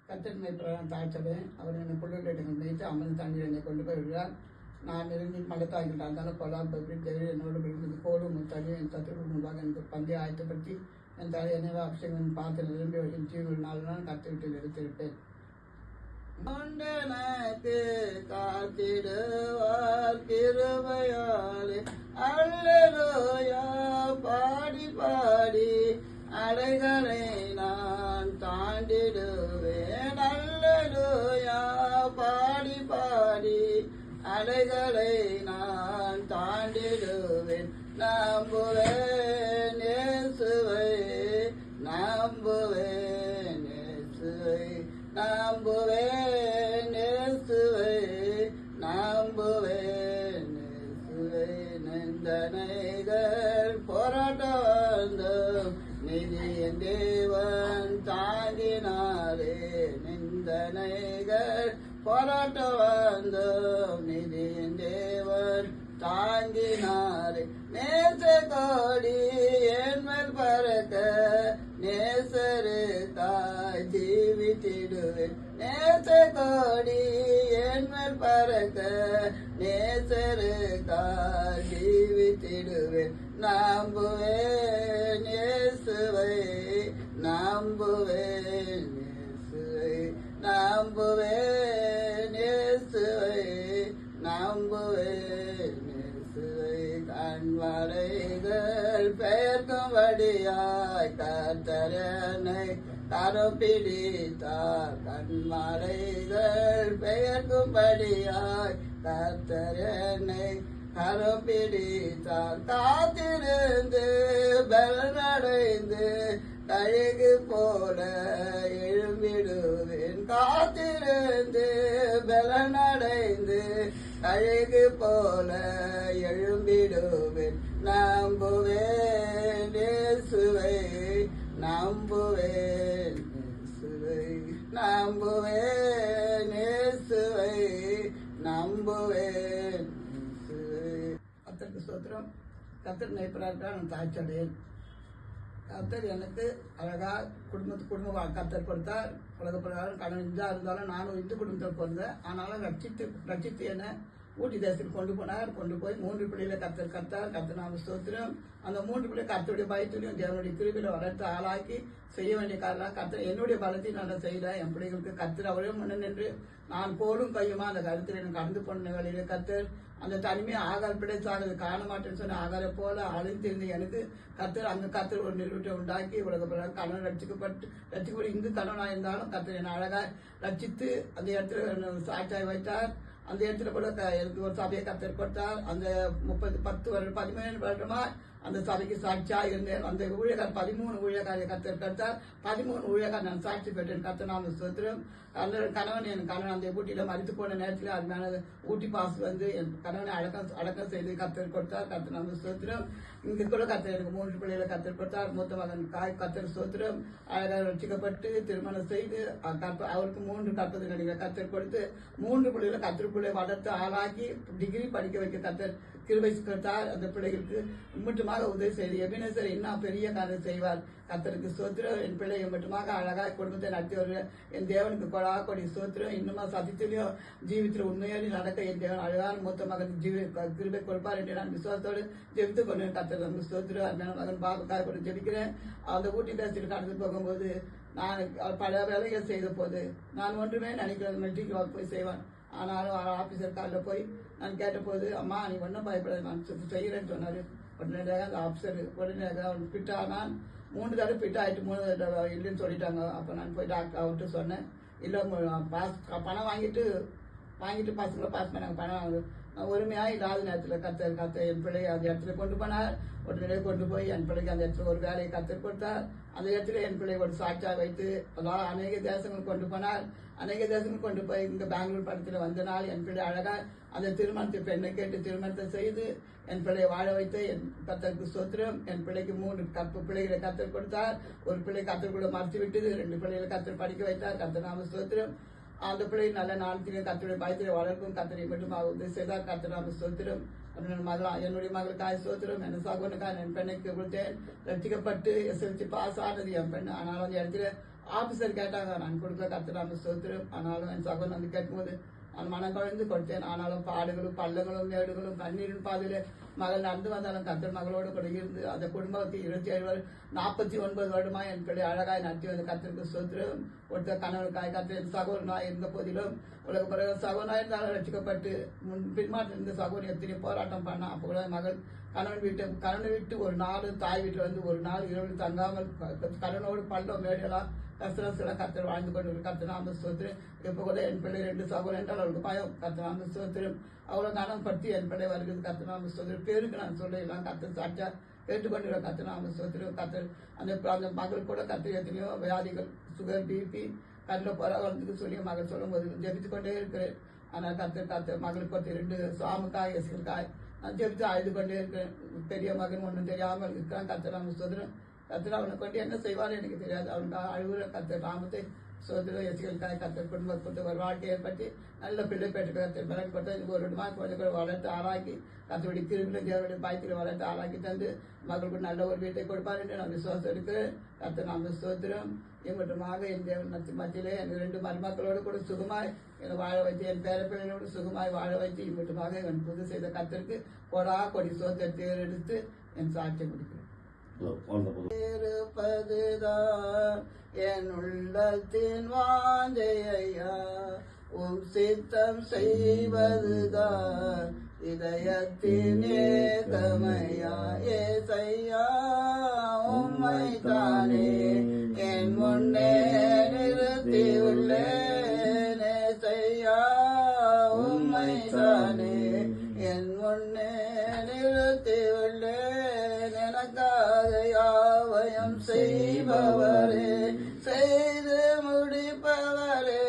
கத்தன்மை பிரகாரம் தாழ்ச்சதை அவர் என்னை பிள்ளைகளிடம் வைத்து அமர்ந்து தண்ணீர் என்னை கொண்டு போய் விடுறார். நான் நெருங்கி மடத்தாகிட்டால் இருந்தாலும் கொலாபி தேவை என்னோடு விழுந்தது கோடும் தனியும் என் சத்துருக்கு முன்பாக எனக்கு பந்தையை ஆயத்தப்படுத்தி என் தலை என்னவோ அபிஷேகம் பார்த்து நிரம்பி வரும் ஜீவன் 4 நாள் கத்துவிட்டு எடுத்திருப்பேன். காத்திடுவார் கிருபையாலே அல்லேலூயா பாடி பாடி அடைகளை நான் தாண்டிடுவேன். அல்லேலூயா பாடி பாடி அலைகளை நான் தாண்டிடுவேன். நம்புவேன் இயேசுவை, நம்புவேன் இயேசுவை, நம்புவேன் இயேசுவை, நம்புவேன் இயேசுவை. நிந்தனைகள் போராட்டம் நிதியின் தேவன் தாங்கினாரே. நிந்தனைகள் போராட்டம் வந்தோம் நிதியின் தேவன் தாங்கினாரே. நேச கோடி என் மேல் பறக்க நேசருக்காய் ஜீவித்திடுவேன். நேச கோடி என் மேல் பறக்க நேசருக்காய் ஜீவித்திடுவேன். நம்புவேன் இயேசுவை, நம்புவேன் இயேசுவை, நம்புவேன் இயேசுவை, நம்புவேன் இயேசுவை. கண்மலைகள் பெயர்க்கும்படியாய் கர்த்தர் என்னை கரம் பிடித்தார். கண்மலைகள் பெயர்க்கும்படியாய் கர்த்தர் என்னை கரம் பிடித்தார். காத்திருந்து பலனடைந்து கழுகு போல எழும்பிடுவேன். காத்திருந்து பலனடைந்து கழுகு போல எழும்பிடுவேன். நம்புவேன் இயேசுவை, நம்புவேன் இயேசுவை, நம்புவேன் இயேசுவை, நம்புவேன் இயேசுவை. கர்த்தருக்கு ஸ்தோத்திரம். கர்த்தர் நேப்பராக நான் தாய்ச்சடையேன். கர்த்தர் எனக்கு அழகா குடும்ப கர்த்தர் கொடுத்தார். உலக பிரகாரம் கடன் இதாக இருந்தாலும் நானும் இந்து குடும்பத்தில் பிறந்தேன். ஆனாலும் ரட்சித்து என்னை ஊட்டி தேசத்துக்கு கொண்டு போனார். கொண்டு போய் 3 பிள்ளைகளை கர்த்தர் கர்த்தர் நாம ஸ்தோத்திரம். அந்த 3 பிள்ளை கர்த்தருடைய பயத்திலையும் தேவனுடைய கிருபையில வளர்த்து ஆளாக்கி செய்ய வேண்டிய காரணம் கர்த்தர் என்னுடைய பலத்தையும் நான் செய்கிறேன். என் பிள்ளைகளுக்கு கர்த்தர் அவரே முன்ன நின்று நான் கோலும் கையுமா அந்த கருத்தில் எனக்கு கடந்து போன வேலையில கர்த்தர் அந்த தனிமையை ஆகார பிடைச்சானது காண மாட்டேன்னு சொன்ன ஆகார போல அழிந்திருந்த எனக்கு கர்த்தர் அந்த கர்த்தர் ஒரு நிறுவனத்தை உண்டாக்கி உலக பிரகாரம் கணவன் ரட்சிக்கப்பட்டு இங்கு கணவனாக இருந்தாலும் கர்த்தர் என்னை அழகா ரட்சித்து அந்த இடத்துல சாட்சியாய் வைத்தார். அந்த இடத்துல கூட எனக்கு ஒரு சபையை கர்த்தர் கொடுத்தார். அந்த 17 வருடமா அந்த சபைக்கு சாட்சியா இருந்தேன். அந்த ஊழியக்கார் 13 ஊழியக்காரை கர்த்தர் கொடுத்தார். 13 ஊழியக்கார் நான் சாட்சி பெற்றேன். கர்த்தர் நாம ஸ்தோத்திரம். அந்த கணவன் என் கணவன் அந்த ஊட்டியில மறித்து போன நேரத்தில் அது மேல ஊட்டி பாசு வந்து என் கணவனை அடக்கம் செய்து கர்த்தர் கொடுத்தார். கர்த்தர் நாம ஸ்தோத்திரம். இங்க கூட கர்த்தர் எனக்கு 3 பிள்ளைகளை கர்த்தர் கொடுத்தார். மூத்த மகன் கர்த்தர் ஸ்தோத்திரம். அழகாக ரட்சிக்கப்பட்டு திருமணம் செய்து அவருக்கு 3 கற்பது நடிகை கர்த்தர் கொடுத்து 3 பிள்ளைகளை கர்த்தருக்குள்ளே வளர்த்து ஆளாக்கி டிகிரி படிக்க வைக்க கர்த்தர் கிருபை கொடுத்தார். அந்த பிள்ளைகளுக்கு மட்டுமாக உதவி செய்து எபினேசர் இன்னும் பெரிய காரியம் செய்வார். கர்த்தருக்கு ஸ்தோத்திரம். என் பிள்ளைகள் மட்டுமாக அழகாக குடும்பத்தை நடத்தி வருவேன். என் தேவனுக்கு கொடி ஸ்தோத்திரம். இன்னுமா சத்தியத்திலையும் ஜீவித்தில் உண்மையோடு நடக்க என் தேவன் அழகான மூத்த மகன் கிருபை கொடுப்பார் என்று நான் விசுவாசத்தோடு ஜெபித்து கொண்டு கர்த்தர் ஸ்தோத்திரம். அந்த மகன் பாபுக்காக கூட ஜெபிக்கிறேன். அந்த ஊட்டி தேசத்தில் கடந்து போகும்போது நான் பல வேலைகள் செய்த போது நான் ஒன்றுமே நினைக்கிறது மெட்ரிக் போய் செய்வேன். ஆனாலும் ஆபீசர் காலில் போய் நான் கேட்டபோது அம்மா நீ ஒன்றும் பயப்படாது நான் செய்கிறேன்னு சொன்னார். உடனடியாக அந்த ஆஃபீஸர் உடனடியாக அவன் பிட்டானான். 3 தடவை பிட் ஆகிட்டு 3 தடவை இல்லைன்னு சொல்லிட்டாங்க. அப்போ நான் போய் டாக்டர் அவர்கிட்ட சொன்னேன். இல்லை பணம் வாங்கிட்டு பசங்களை பாஸ் பண்ணாங்க. பணம் நான் ஒருமையாக இல்லாத நேரத்தில் கர்த்தர் என் பிள்ளையை அந்த இடத்துல கொண்டு போனார். உடனடியாக கொண்டு போய் என் பிள்ளைக்கு அந்த இடத்துல ஒரு வேலையை கர்த்தர் கொடுத்தார். அந்த இடத்துல என் பிள்ளையை ஒரு சாட்சியாக வைத்து அதாவது அநேக தேசங்களுக்கு கொண்டு போனார். அநேக தேசங்களுக்கு கொண்டு போய் இங்கே பெங்களூர் படத்தில் வந்த நாள் என் பிள்ளை அழகாக அந்த திருமணத்தை பெண்ணை கேட்டு திருமணத்தை செய்து என் பிள்ளையை வாழ வைத்து என் கர்த்தருக்கு ஸ்தோத்திரம். என் பிள்ளைக்கு 3 பிள்ளைகளை கர்த்தர் கொடுத்தார். ஒரு பிள்ளை கர்த்தர் கூட மறைத்து விட்டது. 2 பிள்ளைகளை கர்த்தர் படிக்க வைத்தார். கர்த்தர் நாம ஸ்தோத்திரம். அந்த பிள்ளை நல்ல நாளத்திலே கர்த்தருடைய பயத்திலே வளர்க்கும். கர்த்தரை மட்டும் உதவி செய்தார். கர்த்தர் நாம ஸ்தோத்திரம். என்னுடைய மகளுக்காய் சோத்திரம் என் சகோனுக்காய் என் பெண்ணுக்கு கொடுத்தேன். ரட்சிக்கப்பட்டு எஸ்எல்சி பாஸ் ஆனது என் பெண். ஆனாலும் அந்த இடத்துல ஆபீசர் கேட்டாங்க, நான் கொடுக்க கத்துறாங்க சோத்திரம். ஆனாலும் என் சகோன் வந்து கேட்கும்போது நான் மனம் குழந்து கொடுத்தேன். ஆனாலும் பாடுகளும் பள்ளங்களும் மேடுகளும் கண்ணீரின் பாதையில மகள் நடந்து வந்தாலும் கத்தர் மகளோடு கூட இருந்து அந்த குடும்பத்தை 27 49 வருடமா என் பிள்ளை அழகாய் நடத்தி வந்து கத்தருக்கு சோத்திரம். ஒருத்தர் கணவனுக்காய் கத்தர் என் சகோதரனாய் இருந்த போதிலும் உலக பிறகு சகோதரனாய் இருந்தாலும் ரட்சிக்கப்பட்டு பின்மாற்றம் இருந்த சகோதரி எத்தனை போராட்டம் பண்ணா. அப்போ கூட மகள் கணவன் விட்டு ஒரு நாள் தாய் வீட்டில் வந்து ஒரு நாள் இரவு தங்காமல் கணவனோடு பள்ளம் மேடலாம் கஷ்டம் கத்தர் வாழ்ந்து கொண்டு கத்தனாம சோத்திரம். இப்போ கூட என் பிள்ளை 2 சகோதரன் என்றால் அவளுக்கு பயம். கத்தனாம சோத்திரம் அவ்வளோ கனம் பற்றி என் பிள்ளை வருகிறது. கத்தனாம சோத்திரம் பேருக்கு நான் சொல்லலாம் கத்தர் சாட்சியா கேட்டுக்கொண்டு கத்தனாம சோத்திரம். கத்தர் அந்த மகள் கூட கத்தர் எத்தனையோ வியாதிகள் சுகர் பிபி கண்ணில் பரவாயில்ல சொல்லி மகள் சொல்லும் போது ஜெபித்து கொண்டே இருக்கிறேன். ஆனால் கத்தர் மகளுக்கு பற்றி 2 சாமுக்காய் எஸ்களுக்காய் நான் ஜெபித்து அழுது கொண்டே இருக்கிறேன். பெரிய மகன் ஒன்றும் தெரியாமல் இருக்கிறான். கத்தனாம சோத்திரம். கத்தர் அவனை கொண்டு என்ன செய்வான்னு எனக்கு தெரியாது. அவனுக்கு அழுகுற கத்தர் நாமத்தை சோதரம் எசிகளுக்காக கத்தர் குடும்பத்தை ஒரு வாழ்க்கையை ஏற்படுத்தி நல்ல பிள்ளை பெற்று கத்தர் பலன் கொடுத்தா இது ஒரு 2 மாதம் கொஞ்சம் கூட வளர்த்து ஆளாக்கி கத்தருடைய கிருமில தேவனுடைய பாய்த்தில் வளர்த்து ஆளாக்கி தந்து மகளுக்கு நல்ல ஒரு வீட்டை கொடுப்பார் என்று நான் விசுவாசம் இருக்கிறேன். கத்தர் நாம சோத்திரம். இம்மட்டுமாக என் தேவன் மத்தியிலே என் 2 மருமக்களோடு கூட சுகமாய் என்னை வாழ வைத்து என் பேரப்பிள்ளைகளோடு சுகமாய் வாழ வைத்து இம்மட்டுமாக என் புது செய்த கத்தருக்கு கொடி சோத்திரத்தை எடுத்து என் சாட்சியை முடிக்கிறேன். இருப்பதுதான் என் உள்ளத்தின் வாஞ்சையா, உம் சித்தம் செய்வதுதான் இதயத்தின் ஏகமையா. ஏசையா உம்மை தானே என் முன்னே நிறுத்தி உள்ளேன். ஏசையா உம்மை தானே என் முன்னே நிறுத்தி உள்ளேன். எனக்காக யாவையும் செய்பவரே, செய்து முடிப்பவரே.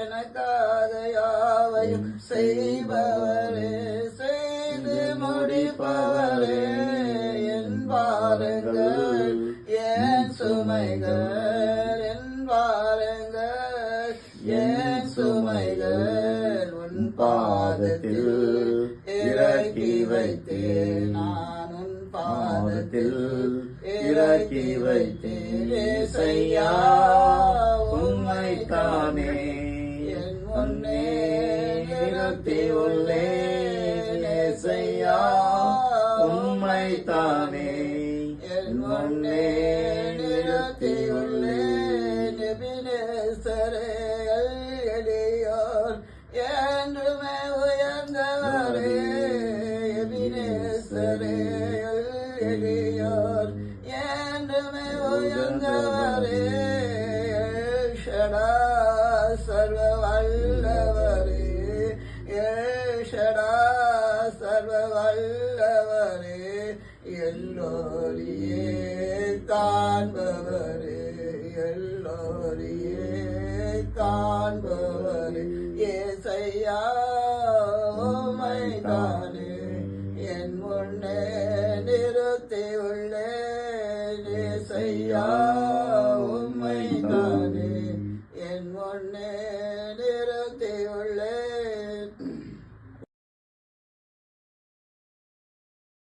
எனக்காக யாவையும் செய்பவரே, செய்து முடிப்பவரே. என் பாருங்கள் என் சுமைகள், என் பாருங்கள் என் சுமைகள். உன் பாதத்தில் இறக்கி வைத்தேன், நான் உன் பாதத்தில் இறக்கி வைத்தேன். ஏசையா உம்மை தானே என் முன்னே நிறுத்தி உள்ளேன். ஏசையா உம்மை தானே என் முன்னே நிறுத்தி உள்ளேன். எபினேசரே எளியோர் என்றுமே உயர்ந்தவரே. எபினேசரே எளியோர் என்றுமே உயர்ந்தவரே. ஏஷடா சர்வ வல்லவரே, ஏஷடா சர்வ வல்லவரே. எல்லோரியே காண்பவரே, எல்லோரியே காண்பவரே.